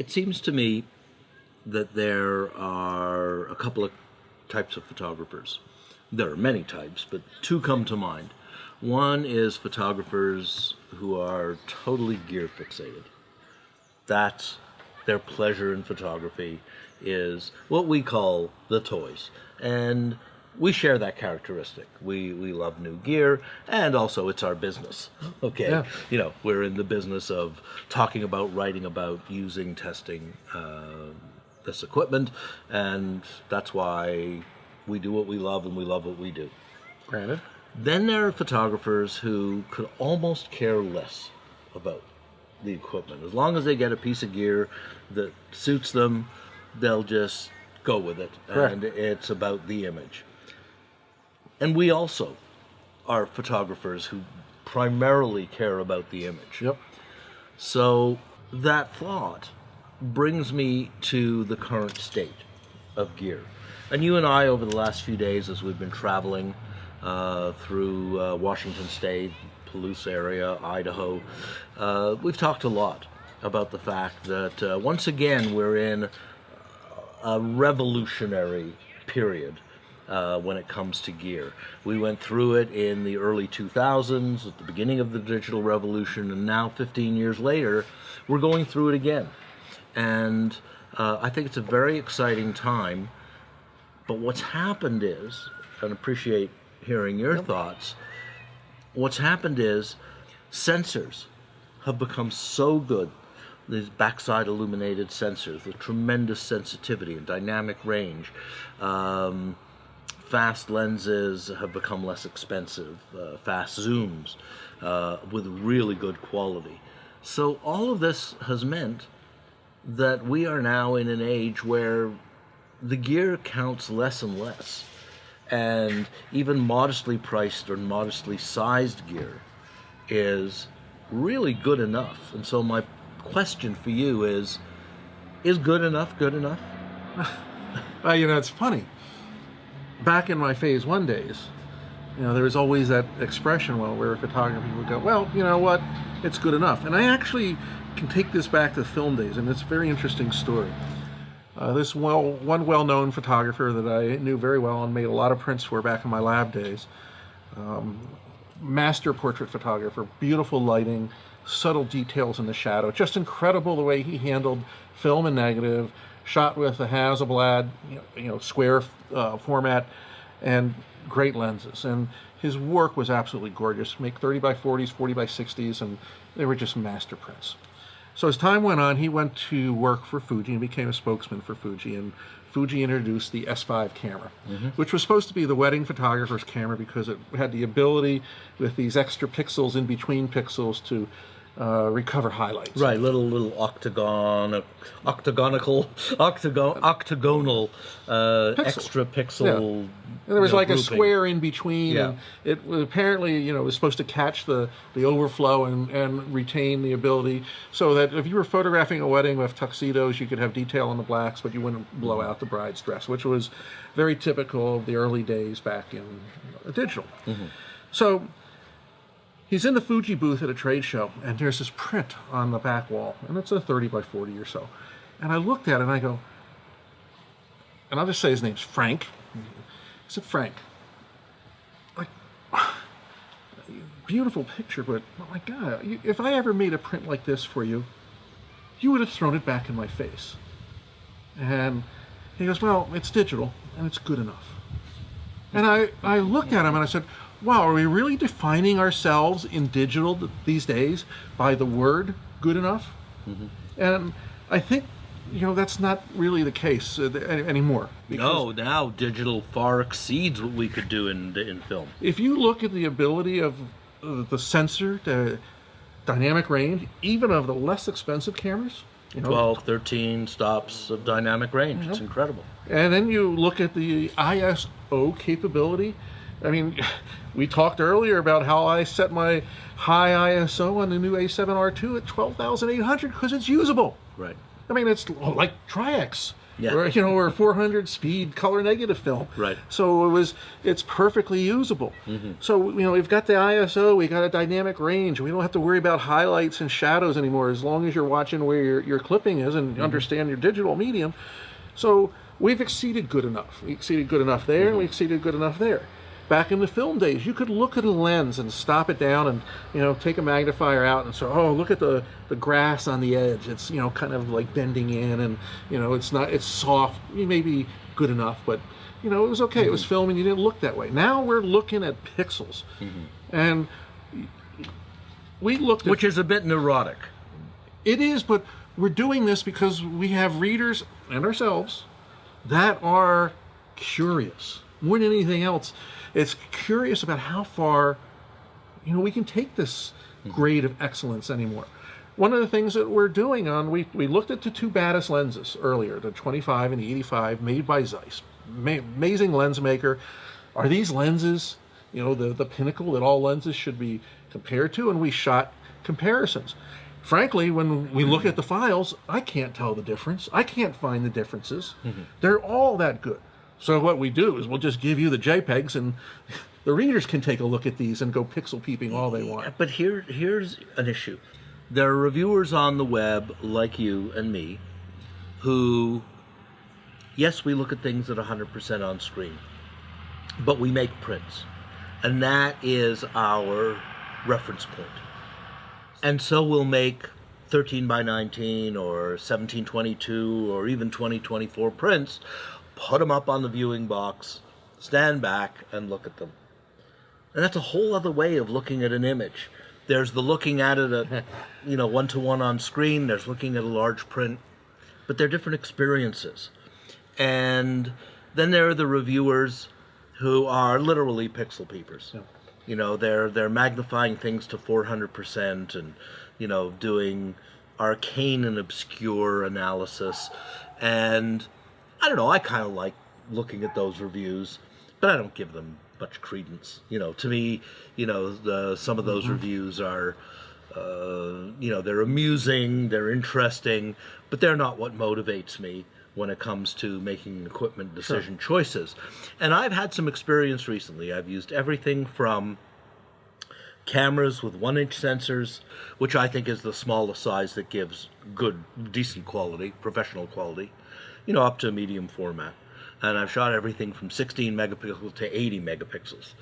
It seems to me that there are a couple of types of photographers. There are many types, but two come to mind. One is photographers who are totally gear fixated. That's their pleasure in photography, is what we call the toys. And we share that characteristic. We love new gear, and also it's our business. Okay, Yeah. You know, we're in the business of talking about, writing about, using, testing this equipment, and that's why we do what we love and we love what we do. Granted. Then there are photographers who could almost care less about the equipment. As long as they get a piece of gear that suits them, they'll just go with it. Correct. And it's about the image. And we also are photographers who primarily care about the image. Yep. So that thought brings me to the current state of gear. And you and I, over the last few days, as we've been traveling through Washington State, Palouse area, Idaho, we've talked a lot about the fact that once again we're in a revolutionary period when it comes to gear. We went through it in the early 2000s, at the beginning of the digital revolution, and now 15 years later, we're going through it again. And I think it's a very exciting time. But what's happened is, and appreciate hearing your thoughts, what's happened is sensors have become so good. These backside illuminated sensors with tremendous sensitivity and dynamic range. Fast lenses have become less expensive, fast zooms with really good quality. So all of this has meant that we are now in an age where the gear counts less and less. And even modestly priced or modestly sized gear is really good enough. And so my question for you is good enough good enough? Well, you know, it's funny. Back in my Phase 1 days, you know, there was always that expression, well, where a photographer would go, well, you know what, it's good enough. And I actually can take this back to film days, and it's a very interesting story. This one well-known photographer that I knew very well and made a lot of prints for back in my lab days, master portrait photographer, beautiful lighting, subtle details in the shadow, just incredible the way he handled film and negative, shot with a Hasselblad, square format, and great lenses. And his work was absolutely gorgeous. Make 30 by 40s, 40 by 60s, and they were just master prints. So as time went on, he went to work for Fuji and became a spokesman for Fuji. And Fuji introduced the S5 camera, which was supposed to be the wedding photographer's camera because it had the ability with these extra pixels in between pixels to recover highlights. Right, little octagonal extra pixel. Yeah. And there was like grouping. a square in between, Yeah. and it apparently, was supposed to catch the overflow and retain the ability, so that if you were photographing a wedding with tuxedos, you could have detail on the blacks, but you wouldn't blow out the bride's dress, which was very typical of the early days back in digital. So he's in the Fuji booth at a trade show, and there's this print on the back wall, and it's a 30 by 40 or so. And I looked at it, and I go, and I'll just say his name's Frank. I said, Frank, like, beautiful picture, but oh my God, if I ever made a print like this for you, you would have thrown it back in my face. And he goes, well, it's digital, and it's good enough. And I looked at him, and I said, wow, are we really defining ourselves in digital these days by the word good enough? And I think, that's not really the case anymore. No, now digital far exceeds what we could do in film. If you look at the ability of the sensor, the dynamic range, even of the less expensive cameras, 12, 13 stops of dynamic range. It's incredible. And then you look at the ISO capability. I mean, we talked earlier about how I set my high ISO on the new A7R2 at 12,800 because it's usable. Right. I mean, it's like Tri-X. Yeah. or 400 speed color negative film. Right. So it's perfectly usable. So we've got the ISO, we got a dynamic range. We don't have to worry about highlights and shadows anymore, as long as you're watching where your clipping is and understand your digital medium. So we've exceeded good enough. We exceeded good enough there, and we exceeded good enough there. Back in the film days, you could look at a lens and stop it down and take a magnifier out and say, oh, look at the grass on the edge. It's kind of like bending in, and it's soft. It may be good enough, but it was okay. It was film, and you didn't look that way. Now we're looking at pixels, and we looked at, which is a bit neurotic. it is, but we're doing this because we have readers and ourselves that are curious more than anything else. It's curious about how far we can take this grade of excellence anymore. One of the things that we're doing we looked at the two baddest lenses earlier, the 25 and the 85, made by Zeiss. Amazing lens maker. Are these lenses the pinnacle that all lenses should be compared to? And we shot comparisons. Frankly, when we look at the files, I can't tell the difference. I can't find the differences. They're all that good. So what we do is we'll just give you the JPEGs, and the readers can take a look at these and go pixel peeping all they want. But here's an issue. There are reviewers on the web like you and me who, yes, we look at things at 100% on screen, but we make prints. And that is our reference point. And so we'll make 13 by 19 or 1722 or even 2024 prints, put them up on the viewing box, stand back and look at them. And that's a whole other way of looking at an image. There's the looking at it at, one-to-one on screen. There's looking at a large print. But they're different experiences. And then there are the reviewers who are literally pixel peepers. Yeah. They're magnifying things to 400% and, doing arcane and obscure analysis. And I don't know, I kind of like looking at those reviews, but I don't give them much credence. To me, some of those reviews are, they're amusing, they're interesting, but they're not what motivates me when it comes to making equipment decision choices. And I've had some experience recently. I've used everything from cameras with 1-inch sensors, which I think is the smallest size that gives good, decent quality, professional quality, up to medium format. And I've shot everything from 16 megapixels to 80 megapixels.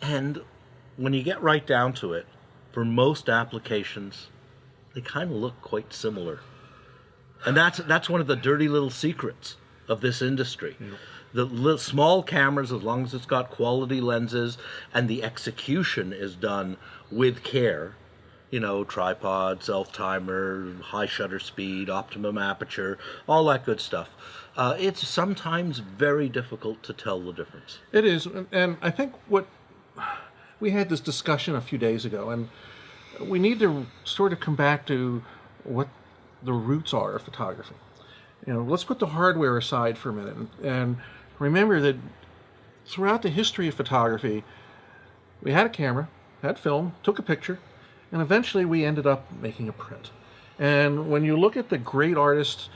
And when you get right down to it, for most applications, they kind of look quite similar. And that's one of the dirty little secrets of this industry. Yeah. The small cameras, as long as it's got quality lenses and the execution is done with care, tripod, self-timer, high shutter speed, optimum aperture, all that good stuff. It's sometimes very difficult to tell the difference. It is, and I think we had this discussion a few days ago, and we need to sort of come back to what the roots are of photography. Let's put the hardware aside for a minute and remember that throughout the history of photography, we had a camera, had film, took a picture, and eventually we ended up making a print. And when you look at the great artists,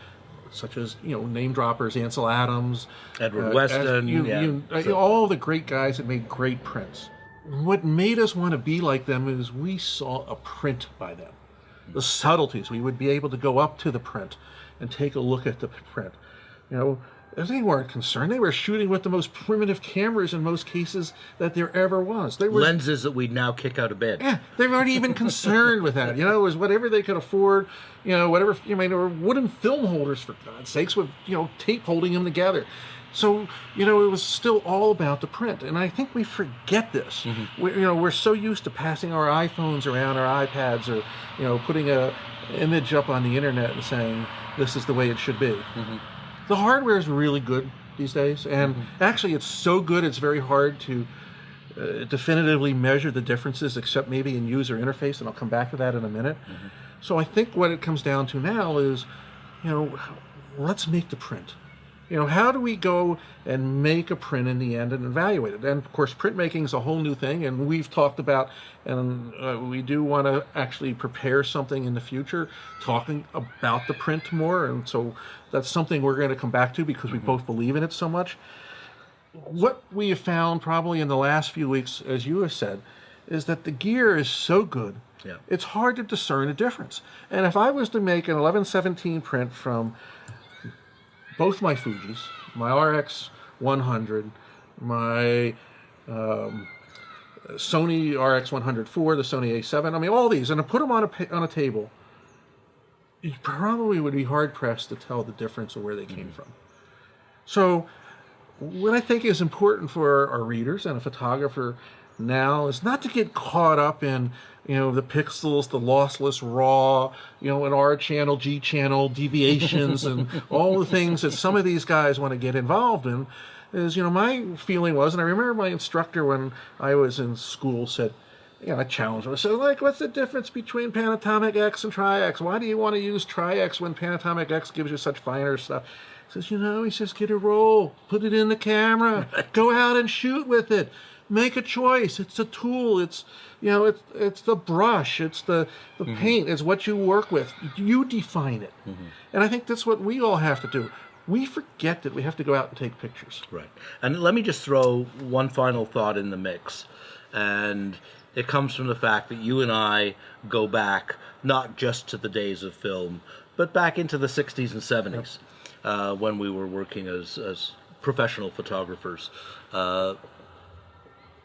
such as name droppers, Ansel Adams, Edward Weston, all the great guys that made great prints. What made us want to be like them is we saw a print by them. The subtleties. We would be able to go up to the print and take a look at the print. They weren't concerned. They were shooting with the most primitive cameras in most cases that there ever was. They were lenses that we'd now kick out of bed. Yeah, they weren't even concerned with that. It was whatever they could afford. Whatever. There were wooden film holders, for God's sakes, with tape holding them together. So it was still all about the print, and I think we forget this. We're so used to passing our iPhones around, our iPads, or putting a image up on the internet and saying this is the way it should be. The hardware is really good these days, and actually it's so good it's very hard to definitively measure the differences, except maybe in user interface, and I'll come back to that in a minute. So I think what it comes down to now is, let's make the print. how do we go and make a print in the end and evaluate it? And of course, printmaking is a whole new thing, and we've talked about, and we do want to actually prepare something in the future, talking about the print more, and so that's something we're going to come back to because we both believe in it so much. What we have found probably in the last few weeks, as you have said, is that the gear is so good, it's hard to discern a difference. And if I was to make an 1117 print from both my Fujis, my RX 100, my Sony RX 104, the Sony A7, I mean all these, and I put them on a table, you probably would be hard pressed to tell the difference of where they came from. So what I think is important for our readers and a photographer now is not to get caught up in the pixels, the lossless raw, an R channel, G channel deviations, and all the things that some of these guys want to get involved in. Is my feeling was, and I remember my instructor when I was in school said, I challenged him. I said, what's the difference between Panatomic X and Tri-X? Why do you want to use Tri-X when Panatomic X gives you such finer stuff? He says, he says, get a roll, put it in the camera, go out and shoot with it. Make a choice. It's a tool. It's it's the brush. It's the paint. It's what you work with. You define it. And I think that's what we all have to do. We forget that we have to go out and take pictures. Right. And let me just throw one final thought in the mix, and it comes from the fact that you and I go back not just to the days of film, but back into the 60s and 70s when we were working as professional photographers.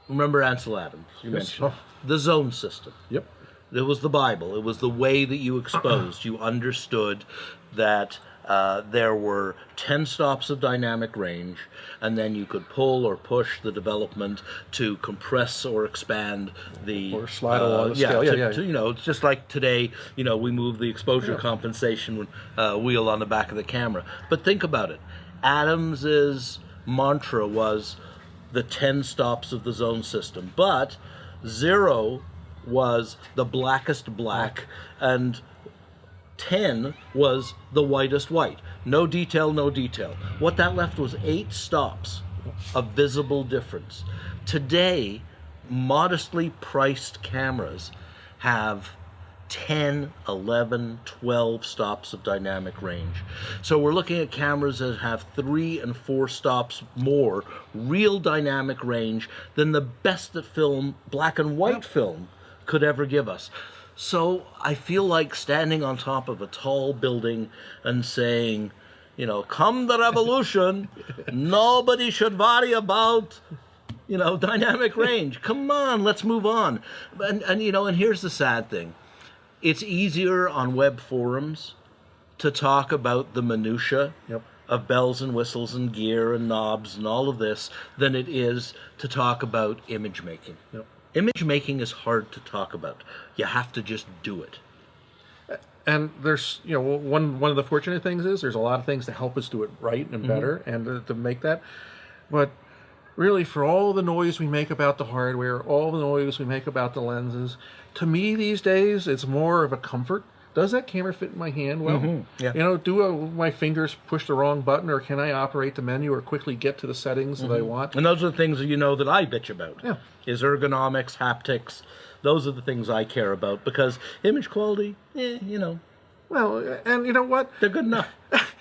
Remember Ansel Adams, you mentioned. The zone system. Yep. It was the Bible. It was the way that you exposed. You understood that there were 10 stops of dynamic range, and then you could pull or push the development to compress or expand the... Or slide along the scale. It's just like today, we move the exposure compensation wheel on the back of the camera. But think about it. Adams's mantra was the 10 stops of the zone system, but 0 was the blackest black, and 10 was the whitest white. No detail, no detail. What that left was 8 stops of visible difference. Today, modestly priced cameras have 10, 11, 12 stops of dynamic range. So we're looking at cameras that have 3 and 4 stops more real dynamic range than the best that film, black and white film, could ever give us. So I feel like standing on top of a tall building and saying, come the revolution, nobody should worry about dynamic range. Come on, let's move on. And here's the sad thing. It's easier on web forums to talk about the minutia of bells and whistles and gear and knobs and all of this than it is to talk about image making. Image making is hard to talk about. You have to just do it. And there's, one of the fortunate things is there's a lot of things to help us do it right and better and to make that. But really, for all the noise we make about the hardware, all the noise we make about the lenses, to me these days, it's more of a comfort. Does that camera fit in my hand well? Do my fingers push the wrong button, or can I operate the menu or quickly get to the settings that I want? And those are the things that I bitch about. Is ergonomics, haptics. Those are the things I care about, because image quality, Well, and you know what? They're good enough.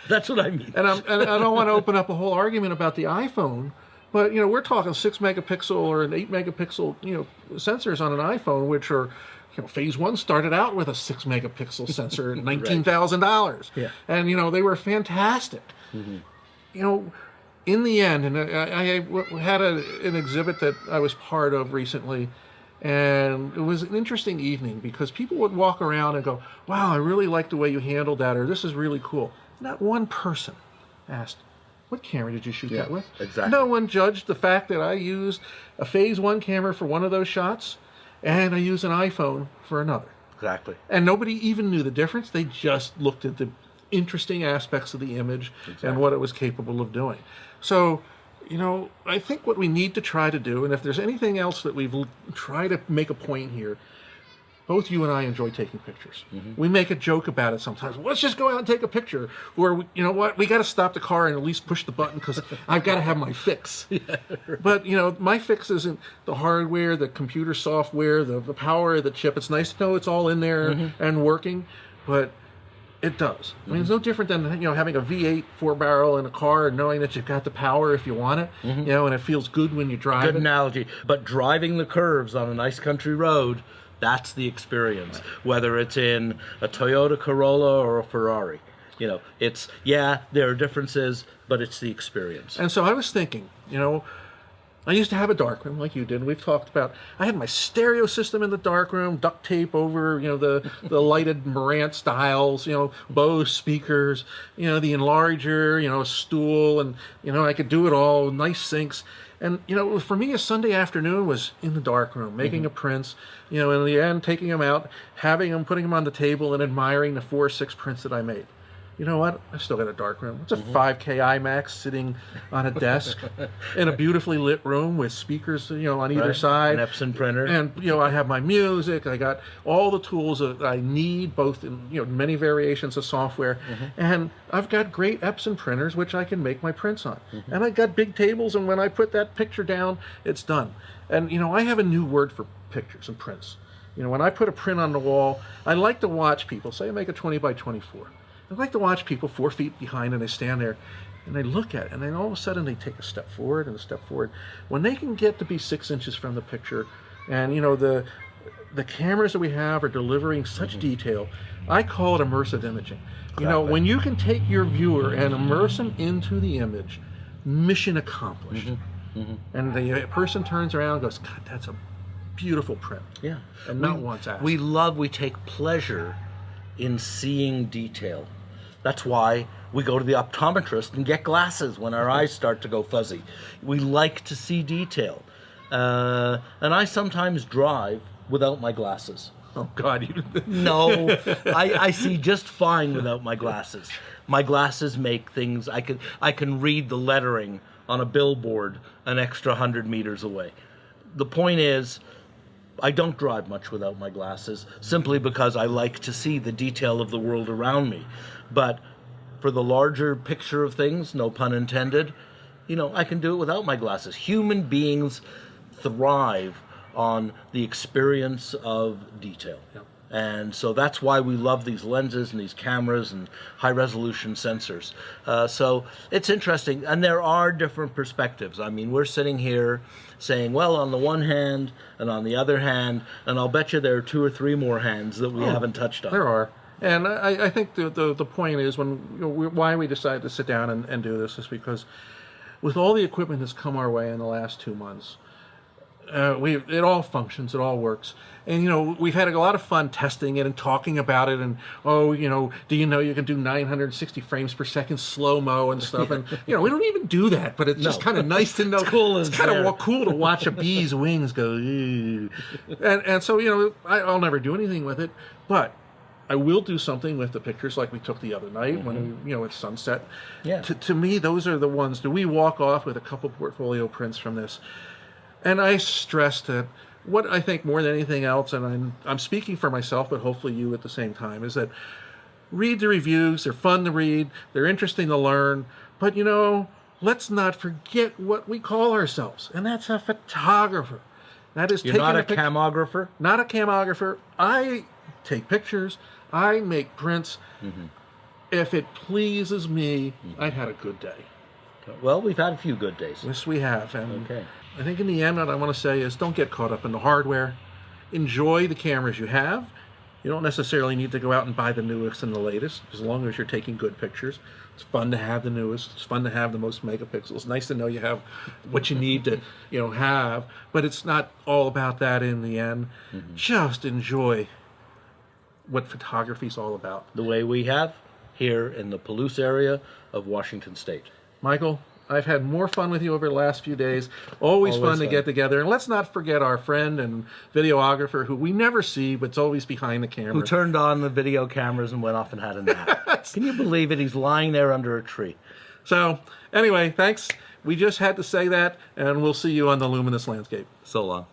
That's what I mean. And I don't want to open up a whole argument about the iPhone, but we're talking 6 megapixel or an 8 megapixel sensors on an iPhone, which are Phase 1 started out with a 6 megapixel sensor at $19,000. Yeah. And they were fantastic. In the end, and I had an exhibit that I was part of recently, and it was an interesting evening because people would walk around and go, wow, I really like the way you handled that, or this is really cool. Not one person asked, what camera did you shoot that with? Exactly. No one judged the fact that I used a Phase 1 camera for one of those shots, and I used an iPhone for another. Exactly. And nobody even knew the difference. They just looked at the interesting aspects of the image and what it was capable of doing. So, I think what we need to try to do, and if there's anything else that we've tried to make a point here, both you and I enjoy taking pictures. We make a joke about it sometimes. Let's just go out and take a picture. Or, you know what, we got to stop the car and at least push the button because I've got to have my fix. But, you know, my fix isn't the hardware, the computer software, the power of the chip. It's nice to know it's all in there and working, but it does. I mean, it's no different than, you know, having a V8 4-barrel in a car and knowing that you've got the power if you want it, you know, and it feels good when you drive Good it. analogy. But driving the curves on a nice country road, that's the experience. Whether it's in a Toyota Corolla or a Ferrari. You know, it's, yeah, there are differences, but it's the experience. And so I was thinking, you know, I used to have a darkroom like you did. We've talked about, I had my stereo system in the darkroom, duct tape over, you know, the lighted Marantz dials, you know, Bose speakers, you know, the enlarger, you know, a stool, and, you know, I could do it all, nice sinks. And, you know, for me, a Sunday afternoon was in the darkroom, making a prints, you know, in the end, taking them out, having them, putting them on the table, and admiring the 4 or 6 prints that I made. You know what? I still got a dark room. It's a 5K IMAX sitting on a desk in a beautifully lit room with speakers, you know, on either side. An Epson printer. And, you know, I have my music. I got all the tools that I need, both in, you know, many variations of software. And I've got great Epson printers, which I can make my prints on. And I got big tables, and when I put that picture down, it's done. And, you know, I have a new word for pictures and prints. You know, when I put a print on the wall, I like to watch people. Say I make a 20 by 24. I like to watch people 4 feet behind, and they stand there and they look at it, and then all of a sudden they take a step forward and a step forward. When they can get to be 6 inches from the picture, and you know, the cameras that we have are delivering such detail, I call it immersive imaging. You know, when you can take your viewer and immerse them into the image, mission accomplished. And the person turns around and goes, God, that's a beautiful print. Yeah. And not once asked. We take pleasure in seeing detail. That's why we go to the optometrist and get glasses when our eyes start to go fuzzy. We like to see detail. And I sometimes drive without my glasses. Oh, God, you... No, I see just fine without my glasses. My glasses make things, I can read the lettering on a billboard an extra 100 meters away. The point is, I don't drive much without my glasses, simply because I like to see the detail of the world around me. But for the larger picture of things, no pun intended, you know, I can do it without my glasses. Human beings thrive on the experience of detail. Yep. And so that's why we love these lenses and these cameras and high-resolution sensors. So it's interesting, and there are different perspectives. I mean, we're sitting here saying, well, on the one hand and on the other hand, and I'll bet you there are 2 or 3 more hands that we haven't touched on. There are. And I think the point is, when you know, why we decided to sit down and do this is because with all the equipment that's come our way in the last 2 months, it all functions, it all works. And, you know, we've had a lot of fun testing it and talking about it, and, oh, you know, do you know you can do 960 frames per second slow-mo and stuff? And, you know, we don't even do that, but it's just kind of nice to know. It's cool. It's kind of cool to watch a bee's wings go, ew. And so, you know, I'll never do anything with it, but I will do something with the pictures like we took the other night when, you know, it's sunset. Yeah. To me, those are the ones. Do we walk off with a couple portfolio prints from this? And I stress that what I think more than anything else, and I'm speaking for myself, but hopefully you at the same time, is that read the reviews. They're fun to read. They're interesting to learn. But, you know, let's not forget what we call ourselves, and that's a photographer. That is, You're not a camographer? Not a camographer. I take pictures. I make prints. If it pleases me, I had a good day. Well, we've had a few good days. Yes, we have. And Okay. I think in the end, what I want to say is don't get caught up in the hardware. Enjoy the cameras you have. You don't necessarily need to go out and buy the newest and the latest, as long as you're taking good pictures. It's fun to have the newest. It's fun to have the most megapixels. It's nice to know you have what you need to, you know, have. But it's not all about that in the end. Just enjoy what photography is all about. The way we have here in the Palouse area of Washington State. Michael, I've had more fun with you over the last few days. Always fun to get together. And let's not forget our friend and videographer who we never see, but's always behind the camera. Who turned on the video cameras and went off and had a nap. Can you believe it? He's lying there under a tree. So, anyway, thanks. We just had to say that, and we'll see you on the Luminous Landscape. So long.